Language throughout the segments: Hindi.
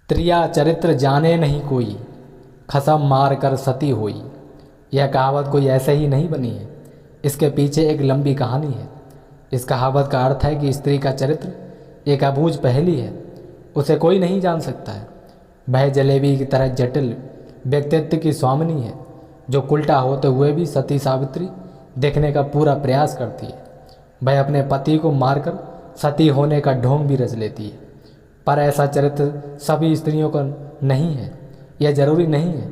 त्रिया चरित्र जाने नहीं कोई, खसम मार कर सती होई। यह कहावत कोई ऐसे ही नहीं बनी है, इसके पीछे एक लंबी कहानी है। इस कहावत का अर्थ है कि स्त्री का चरित्र एक अबूझ पहेली है, उसे कोई नहीं जान सकता है। वह जलेबी की तरह जटिल व्यक्तित्व की स्वामिनी है, जो उल्टा होते हुए भी सती सावित्री देखने का पूरा प्रयास करती है। वह अपने पति को मारकर सती होने का ढोंग भी रच लेती है। पर ऐसा चरित्र सभी स्त्रियों का नहीं है, यह जरूरी नहीं है।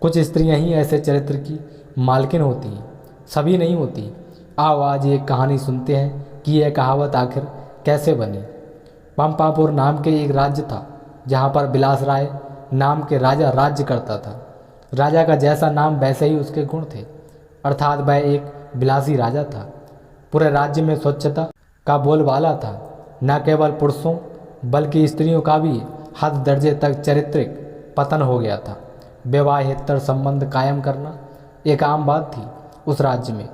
कुछ स्त्रियां ही ऐसे चरित्र की मालकिन होती हैं, सभी नहीं होती। आओ आज एक कहानी सुनते हैं कि यह कहावत आखिर कैसे बनी। पंपापुर नाम के एक राज्य था, जहाँ पर बिलास राय नाम के राजा राज्य करता था। राजा का जैसा नाम वैसे ही उसके गुण थे, अर्थात वह एक बिलासी राजा था। पूरे राज्य में स्वच्छता का बोलबाला था। न केवल पुरुषों बल्कि स्त्रियों का भी हद दर्जे तक चारित्रिक पतन हो गया था। विवाहेतर संबंध कायम करना एक आम बात थी उस राज्य में।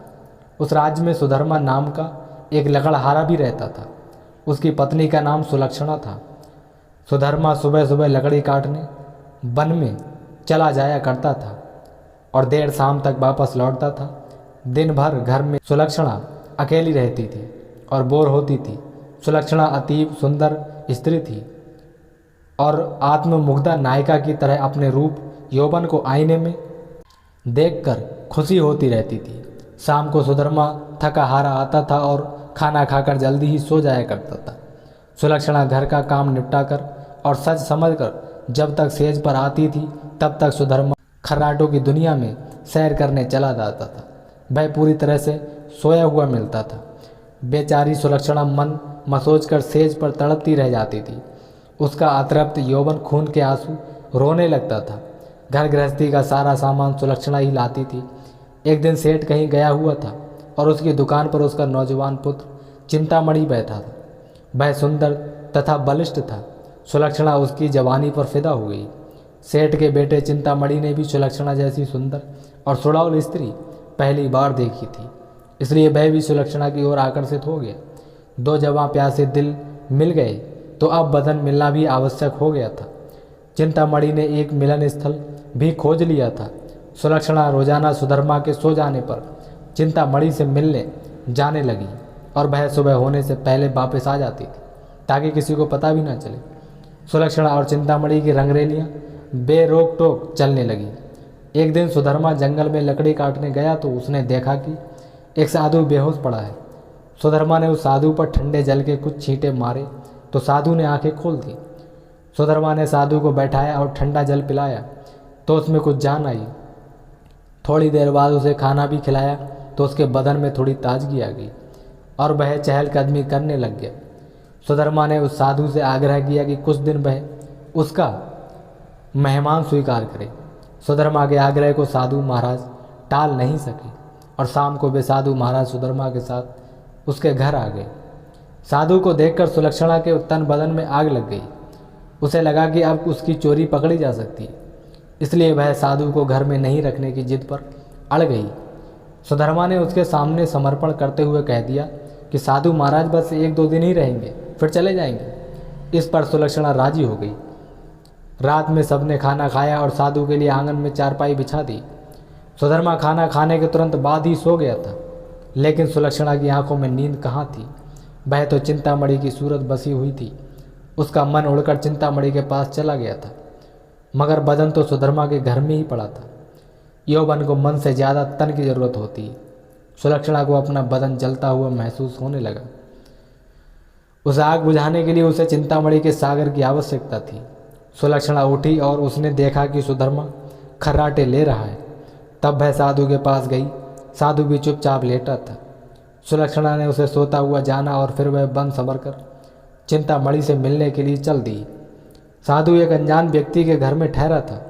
उस राज्य में सुधर्मा नाम का एक लकड़हारा भी रहता था। उसकी पत्नी का नाम सुलक्षणा था। सुधर्मा सुबह सुबह लकड़ी काटने वन में चला जाया करता था और देर शाम तक वापस लौटता था। दिन भर घर में सुलक्षणा अकेली रहती थी और बोर होती थी। सुलक्षणा अतीब सुंदर स्त्री थी और आत्ममुग्धा नायिका की तरह अपने रूप यौवन को आईने में देखकर खुशी होती रहती थी। शाम को सुधर्मा थका हारा आता था और खाना खाकर जल्दी ही सो जाया करता था। सुलक्षणा घर का काम निपटाकर और सच समझकर जब तक सेज पर आती थी तब तक सुधर्मा खर्राटों की दुनिया में सैर करने चला जाता था। वह पूरी तरह से सोया हुआ मिलता था। बेचारी सुलक्षणा मन मसोच कर सेज पर तड़पती रह जाती थी। उसका अतृप्त यौवन खून के आंसू रोने लगता था। घर गृहस्थी का सारा सामान सुलक्षणा ही लाती थी। एक दिन सेठ कहीं गया हुआ था और उसकी दुकान पर उसका नौजवान पुत्र चिंतामणि बैठा था। वह सुंदर तथा बलिष्ठ था। सुलक्षणा उसकी जवानी पर फिदा हो गई। सेठ के बेटे चिंतामणि ने भी सुलक्षणा जैसी सुंदर और सुडौल स्त्री पहली बार देखी थी, इसलिए वह भी सुलक्षणा की ओर आकर्षित हो गया। दो जवां प्यासे दिल मिल गए तो अब बदन मिलना भी आवश्यक हो गया था। चिंतामणि ने एक मिलन स्थल भी खोज लिया था। सुलक्षणा रोजाना सुधर्मा के सो जाने पर चिंतामणि से मिलने जाने लगी और वह सुबह होने से पहले वापस आ जाती थी ताकि किसी को पता भी ना चले। सुलक्षणा और चिंतामणि की रंगरेलियां बेरोक टोक चलने लगी। एक दिन सुधर्मा जंगल में लकड़ी काटने गया तो उसने देखा कि एक साधु बेहोश पड़ा है। सुधर्मा ने उस साधु पर ठंडे जल के कुछ छींटे मारे तो साधु ने आंखें खोल दी। सुधर्मा ने साधु को बैठाया और ठंडा जल पिलाया तो उसमें कुछ जान आई। थोड़ी देर बाद उसे खाना भी खिलाया तो उसके बदन में थोड़ी ताजगी आ गई और वह चहलकदमी करने लग गया। सुधर्मा ने उस साधु से आग्रह किया कि कुछ दिन वह उसका मेहमान स्वीकार करे। सुधर्मा के आग्रह को साधु महाराज टाल नहीं सके और शाम को वे साधु महाराज सुधर्मा के साथ उसके घर आ गए। साधु को देखकर सुलक्षणा के तन बदन में आग लग गई। उसे लगा कि अब उसकी चोरी पकड़ी जा सकती है, इसलिए वह साधु को घर में नहीं रखने की जिद पर अड़ गई। सुधर्मा ने उसके सामने समर्पण करते हुए कह दिया कि साधु महाराज बस 1-2 दिन ही रहेंगे, फिर चले जाएंगे। इस पर सुलक्षणा राजी हो गई। रात में सबने खाना खाया और साधु के लिए आंगन में चारपाई बिछा दी। सुधर्मा खाना खाने के तुरंत बाद ही सो गया था, लेकिन सुलक्षणा की आंखों में नींद कहाँ थी। वह तो चिंतामणि की सूरत बसी हुई थी। उसका मन उड़कर चिंतामणि के पास चला गया था, मगर बदन तो सुधर्मा के घर में ही पड़ा था। यौवन को मन से ज़्यादा तन की जरूरत होती है। सुलक्षणा को अपना बदन जलता हुआ महसूस होने लगा। उस आग बुझाने के लिए उसे चिंतामणि के सागर की आवश्यकता थी। सुलक्षणा उठी और उसने देखा कि सुधर्मा खर्राटे ले रहा है। तब वह साधु के पास गई। साधु भी चुपचाप लेटा था। सुलक्षणा ने उसे सोता हुआ जाना और फिर वह बन संवर कर चिंतामणि से मिलने के लिए चल दी। साधु एक अनजान व्यक्ति के घर में ठहरा था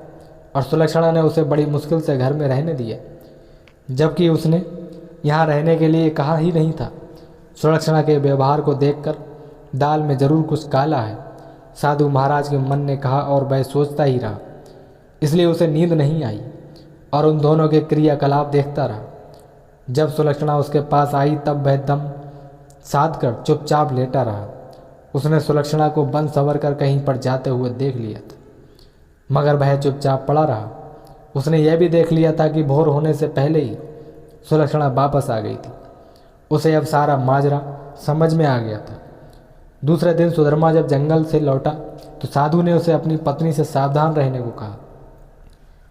और सुलक्षणा ने उसे बड़ी मुश्किल से घर में रहने दिया, जबकि उसने यहाँ रहने के लिए कहा ही नहीं था। सुलक्षणा के व्यवहार को देखकर दाल में जरूर कुछ काला है, साधु महाराज के मन ने कहा और वह सोचता ही रहा। इसलिए उसे नींद नहीं आई और उन दोनों के क्रियाकलाप देखता रहा। जब सुलक्षणा उसके पास आई तब वह दम साध कर चुपचाप लेटा रहा। उसने सुलक्षणा को बंद संवर कर कहीं पर जाते हुए देख लिया था। मगर वह चुपचाप पड़ा रहा। उसने यह भी देख लिया था कि भोर होने से पहले ही सुलक्षणा वापस आ गई थी। उसे अब सारा माजरा समझ में आ गया था। दूसरे दिन सुधर्मा जब जंगल से लौटा तो साधु ने उसे अपनी पत्नी से सावधान रहने को कहा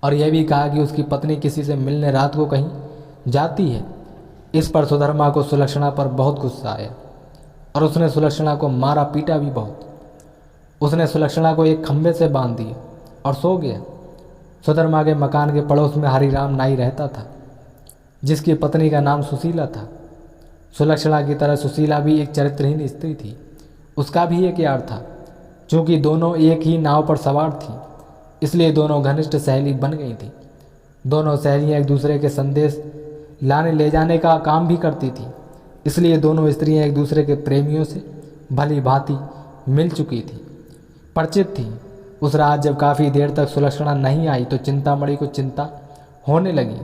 और यह भी कहा कि उसकी पत्नी किसी से मिलने रात को कहीं जाती है। इस पर सुधर्मा को सुलक्षणा पर बहुत गुस्सा आया और उसने सुलक्षणा को मारा पीटा भी बहुत। उसने सुलक्षणा को एक खंभे से बांध दिया और सो गया। सुधर्मा के मकान के पड़ोस में हरिराम नाई रहता था, जिसकी पत्नी का नाम सुशीला था। सुलक्षणा की तरह सुशीला भी एक चरित्रहीन स्त्री थी। उसका भी एक यार था। चूँकि दोनों एक ही नाव पर सवार थीं, इसलिए दोनों घनिष्ठ सहेली बन गई थीं। दोनों सहेलियाँ एक दूसरे के संदेश लाने ले जाने का काम भी करती थीं, इसलिए दोनों स्त्रियाँ एक दूसरे के प्रेमियों से भली भांति मिल चुकी थीं, परिचित थीं। उस रात जब काफ़ी देर तक सुलक्षणा नहीं आई तो चिंतामणि को चिंता होने लगी।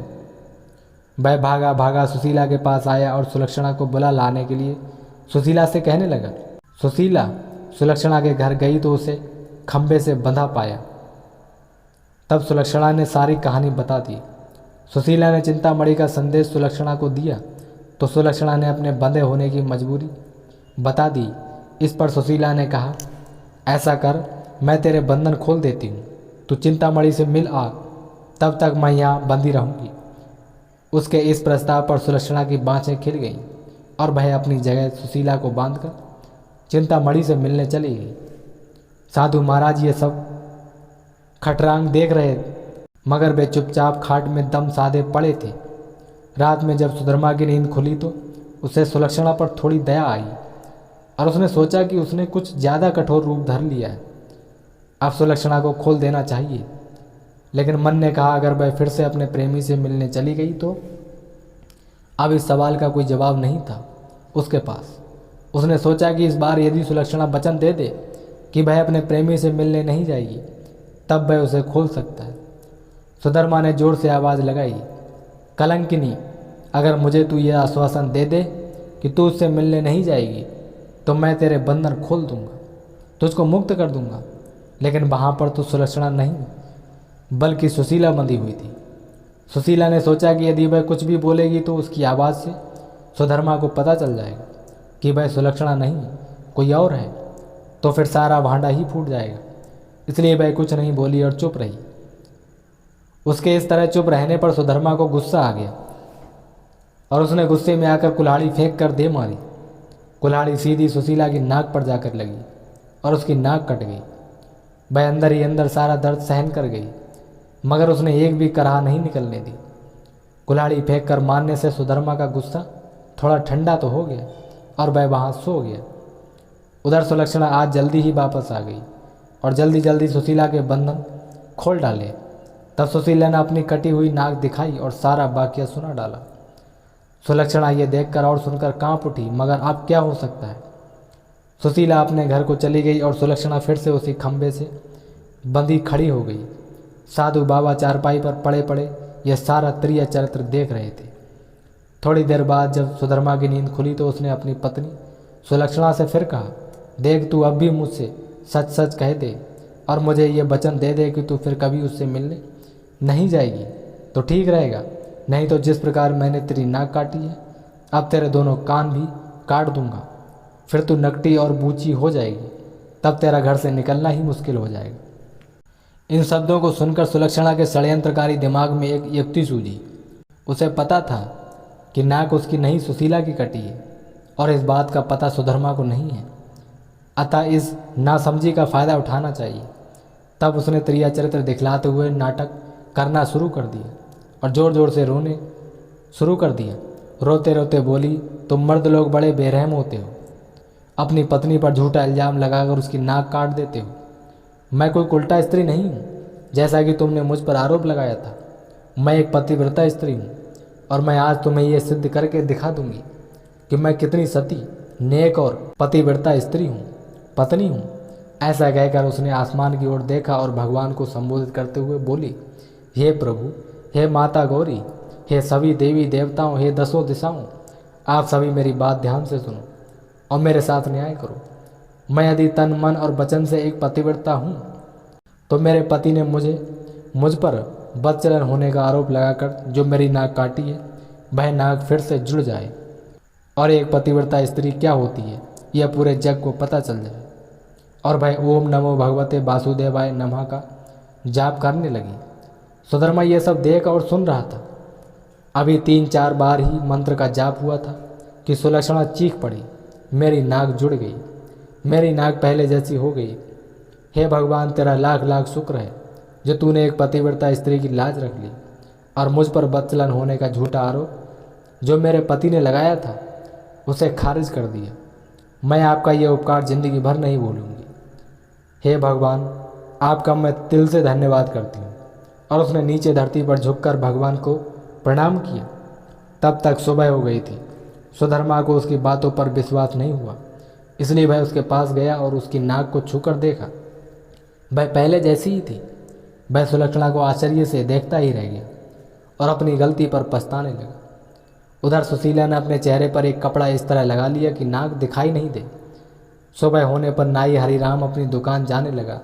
वह भागा भागा सुशीला के पास आया और सुलक्षणा को बुला लाने के लिए सुशीला से कहने लगा। सुशीला सुलक्षणा के घर गई तो उसे खंभे से बंधा पाया। तब सुलक्षणा ने सारी कहानी बता दी। सुशीला ने चिंतामणि का संदेश सुलक्षणा को दिया तो सुलक्षणा ने अपने बंधे होने की मजबूरी बता दी। इस पर सुशीला ने कहा, ऐसा कर, मैं तेरे बंधन खोल देती हूँ, तू चिंतामणि से मिल आ, तब तक मैं यहाँ बंधी रहूँगी। उसके इस प्रस्ताव पर सुलक्षणा की बाँछें खिल गईं और वह अपनी जगह सुशीला को बांधकर चिंतामणि से मिलने चली गई। साधु महाराज ये सब खटरांग देख रहे, मगर वे चुपचाप खाट में दम साधे पड़े थे। रात में जब सुधर्मा की नींद खुली तो उसे सुलक्षणा पर थोड़ी दया आई और उसने सोचा कि उसने कुछ ज़्यादा कठोर रूप धर लिया है, अब सुलक्षणा को खोल देना चाहिए। लेकिन मन ने कहा, अगर वह फिर से अपने प्रेमी से मिलने चली गई तो अब इस सवाल का कोई जवाब नहीं था उसके पास। उसने सोचा कि इस बार यदि सुलक्षणा वचन दे दे कि वह अपने प्रेमी से मिलने नहीं जाएगी, तब वह उसे खोल सकता है। सुधर्मा ने जोर से आवाज़ लगाई, कलंकिनी, अगर मुझे तू यह आश्वासन दे दे कि तू उससे मिलने नहीं जाएगी तो मैं तेरे बंधन खोल दूंगा, तुझको मुक्त कर दूंगा। लेकिन वहाँ पर तो सुलक्षणा नहीं बल्कि सुशीला बंधी हुई थी। सुशीला ने सोचा कि यदि वह कुछ भी बोलेगी तो उसकी आवाज़ से सुधर्मा को पता चल जाएगा कि वह सुलक्षणा नहीं कोई और है, तो फिर सारा भांडा ही फूट जाएगा। इसलिए वह कुछ नहीं बोली और चुप रही। उसके इस तरह चुप रहने पर सुधर्मा को गुस्सा आ गया और उसने गुस्से में आकर कुल्हाड़ी फेंक कर दे मारी। कुल्हाड़ी सीधी सुशीला की नाक पर जाकर लगी और उसकी नाक कट गई। वह अंदर ही अंदर सारा दर्द सहन कर गई, मगर उसने एक भी कराह नहीं निकलने दी। कुल्हाड़ी फेंक कर मारने से सुधर्मा का गुस्सा थोड़ा ठंडा तो हो गया और वह वहाँ सो गया। उधर सुलक्षणा आज जल्दी ही वापस आ गई और जल्दी जल्दी सुशीला के बंधन खोल डाले। तब सुशीला ने अपनी कटी हुई नाक दिखाई और सारा वाकया सुना डाला। सुलक्षणा ये देखकर और सुनकर कांप उठी, मगर अब क्या हो सकता है। सुशीला अपने घर को चली गई और सुलक्षणा फिर से उसी खंभे से बंधी खड़ी हो गई। साधु बाबा चारपाई पर पड़े पड़े यह सारा त्रिय चरित्र देख रहे थे। थोड़ी देर बाद जब सुधर्मा की नींद खुली तो उसने अपनी पत्नी सुलक्षणा से फिर कहा, देख, तू अब भी मुझसे सच सच कह दे और मुझे ये वचन दे दे कि तू फिर कभी उससे मिलने नहीं जाएगी तो ठीक रहेगा, नहीं तो जिस प्रकार मैंने तेरी नाक काटी है अब तेरे दोनों कान भी काट दूंगा। फिर तू नकटी और बूची हो जाएगी, तब तेरा घर से निकलना ही मुश्किल हो जाएगा। इन शब्दों को सुनकर सुलक्षणा के षड्यंत्रकारी दिमाग में एक युक्ति सूझी। उसे पता था कि नाक उसकी नहीं सुशीला की कटी है और इस बात का पता सुधर्मा को नहीं है, अतः इस नासमझी का फ़ायदा उठाना चाहिए। तब उसने त्रिया चरित्र दिखलाते हुए नाटक करना शुरू कर दिया और ज़ोर ज़ोर से रोने शुरू कर दिया। रोते रोते बोली, तुम मर्द लोग बड़े बेरहम होते हो, अपनी पत्नी पर झूठा इल्ज़ाम लगाकर उसकी नाक काट देते हो। मैं कोई उल्टा स्त्री नहीं हूँ जैसा कि तुमने मुझ पर आरोप लगाया था। मैं एक पतिव्रता स्त्री हूँ और मैं आज तुम्हें ये सिद्ध करके दिखा दूंगी कि मैं कितनी सती, नेक और पतिव्रता स्त्री हूँ, पत्नी हूँ। ऐसा कहकर उसने आसमान की ओर देखा और भगवान को संबोधित करते हुए बोली, हे प्रभु, हे माता गौरी, हे सभी देवी देवताओं, हे दसों दिशाओं, आप सभी मेरी बात ध्यान से सुनो और मेरे साथ न्याय करो। मैं यदि तन मन और वचन से एक पतिव्रता हूँ तो मेरे पति ने मुझ पर बदचलन होने का आरोप लगाकर जो मेरी नाक काटी है वह नाक फिर से जुड़ जाए और एक पतिव्रता स्त्री क्या होती है यह पूरे जग को पता चल जाए। और वह ओम नमो भगवते वासुदेवाय नमः का जाप करने लगी। सुधर्मा यह सब देख और सुन रहा था। अभी 3-4 बार ही मंत्र का जाप हुआ था कि सुलक्षणा चीख पड़ी, मेरी नाक जुड़ गई, मेरी नाक पहले जैसी हो गई। हे भगवान, तेरा लाख लाख शुक्र है जो तूने एक पतिव्रता स्त्री की लाज रख ली और मुझ पर बदचलन होने का झूठा आरोप जो मेरे पति ने लगाया था उसे खारिज कर दिया। मैं आपका यह उपकार जिंदगी भर नहीं भूलूंगी। हे भगवान, आपका मैं दिल से धन्यवाद करती हूँ। और उसने नीचे धरती पर झुककर भगवान को प्रणाम किया। तब तक सुबह हो गई थी। सुधर्मा को उसकी बातों पर विश्वास नहीं हुआ, इसलिए वह उसके पास गया और उसकी नाक को छूकर देखा। वह पहले जैसी ही थी। वह सुलक्षणा को आश्चर्य से देखता ही रह गया और अपनी गलती पर पछताने लगा। उधर सुशीला ने अपने चेहरे पर एक कपड़ा इस तरह लगा लिया कि नाक दिखाई नहीं दे। सुबह होने पर नाई हरिराम अपनी दुकान जाने लगा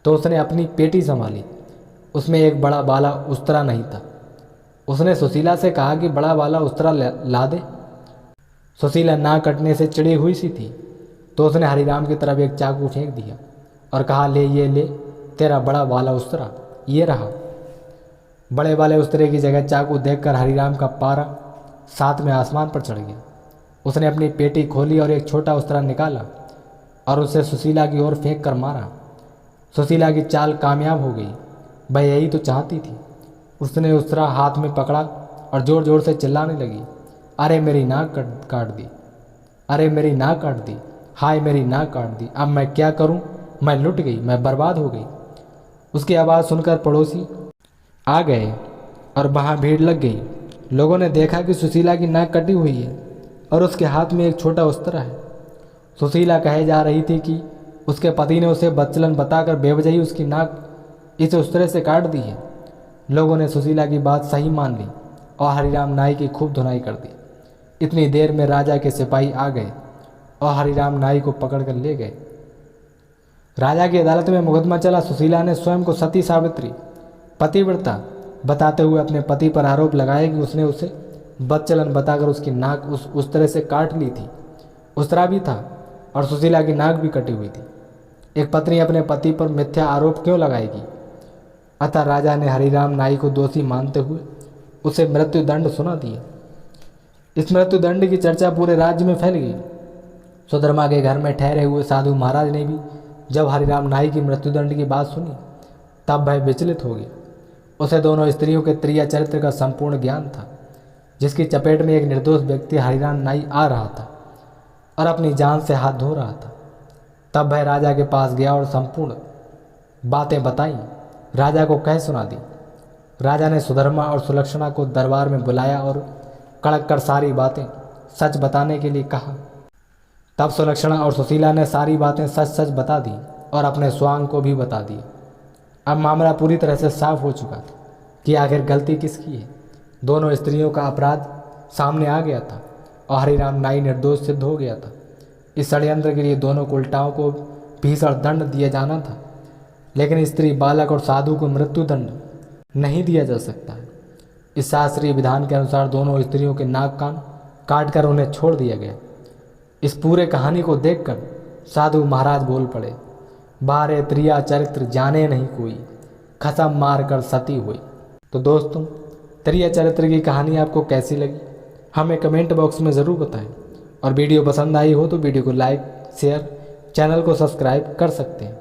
तो उसने अपनी पेटी संभाली। उसमें एक बड़ा बाला उस्तरा नहीं था। उसने सुशीला से कहा कि बड़ा वाला उस्तरा ला दे। सुशीला नाक कटने से चिड़ी हुई सी थी तो उसने हरिराम की तरफ एक चाकू फेंक दिया और कहा, ये ले तेरा बड़ा वाला उस्तरा, ये रहा। बड़े वाले उस्तरे की जगह चाकू देखकर हरिराम का पारा 7वें आसमान पर चढ़ गया। उसने अपनी पेटी खोली और एक छोटा उस्तरा निकाला और उसे सुशीला की ओर फेंक कर मारा। सुशीला की चाल कामयाब हो गई। वह यही तो चाहती थी। उसने उस्तरा हाथ में पकड़ा और ज़ोर ज़ोर से चिल्लाने लगी, अरे मेरी नाक काट दी, अरे मेरी नाक काट दी, हाय मेरी नाक काट दी। अब मैं क्या करूं? मैं लुट गई, मैं बर्बाद हो गई। उसकी आवाज़ सुनकर पड़ोसी आ गए और वहाँ भीड़ लग गई। लोगों ने देखा कि सुशीला की नाक कटी हुई है और उसके हाथ में एक छोटा उस्तरा है। सुशीला कहे जा रही थी कि उसके पति ने उसे बदचलन बताकर बेवजही उसकी नाक इस उस्तरे से काट दी है। लोगों ने सुशीला की बात सही मान ली और हरिराम नाई की खूब धुनाई कर दी। इतनी देर में राजा के सिपाही आ गए और हरिराम नाई को पकड़कर ले गए। राजा की अदालत में मुकदमा चला। सुशीला ने स्वयं को सती सावित्री, पतिव्रता बताते हुए अपने पति पर आरोप लगाया कि उसने उसे बदचलन बताकर उसकी नाक उस तरह से काट ली थी। उस्तरा भी था और सुशीला की नाक भी कटी हुई थी। एक पत्नी अपने पति पर मिथ्या आरोप क्यों लगाएगी? अतः राजा ने हरिराम नाई को दोषी मानते हुए उसे मृत्युदंड सुना दिया। इस मृत्युदंड की चर्चा पूरे राज्य में फैल गई। सुधर्मा के घर में ठहरे हुए साधु महाराज ने भी जब हरिराम नाई की मृत्युदंड की बात सुनी तब वह विचलित हो गया। उसे दोनों स्त्रियों के त्रिया चरित्र का संपूर्ण ज्ञान था, जिसकी चपेट में एक निर्दोष व्यक्ति हरिराम नाई आ रहा था और अपनी जान से हाथ धो रहा था। तब वह राजा के पास गया और संपूर्ण बातें बताई, राजा को कह सुना दी। राजा ने सुधर्मा और सुलक्षणा को दरबार में बुलाया और कड़क कर सारी बातें सच बताने के लिए कहा। तब सुलक्षणा और सुशीला ने सारी बातें सच सच बता दी और अपने स्वांग को भी बता दी। अब मामला पूरी तरह से साफ हो चुका था कि आखिर गलती किसकी है। दोनों स्त्रियों का अपराध सामने आ गया था और हरिराम नाई निर्दोष सिद्ध हो गया था। इस षड्यंत्र के लिए दोनों उल्टाओं को भीषण दंड दिया जाना था, लेकिन स्त्री, बालक और साधु को मृत्युदंड नहीं दिया जा सकता है। इस शास्त्रीय विधान के अनुसार दोनों स्त्रियों के नाक कान काट कर उन्हें छोड़ दिया गया। इस पूरे कहानी को देखकर साधु महाराज बोल पड़े, बारे त्रिया चरित्र जाने नहीं कोई, खसम मार कर सती हुई। तो दोस्तों, त्रिया चरित्र की कहानी आपको कैसी लगी हमें कमेंट बॉक्स में ज़रूर बताएं और वीडियो पसंद आई हो तो वीडियो को लाइक, शेयर, चैनल को सब्सक्राइब कर सकते हैं।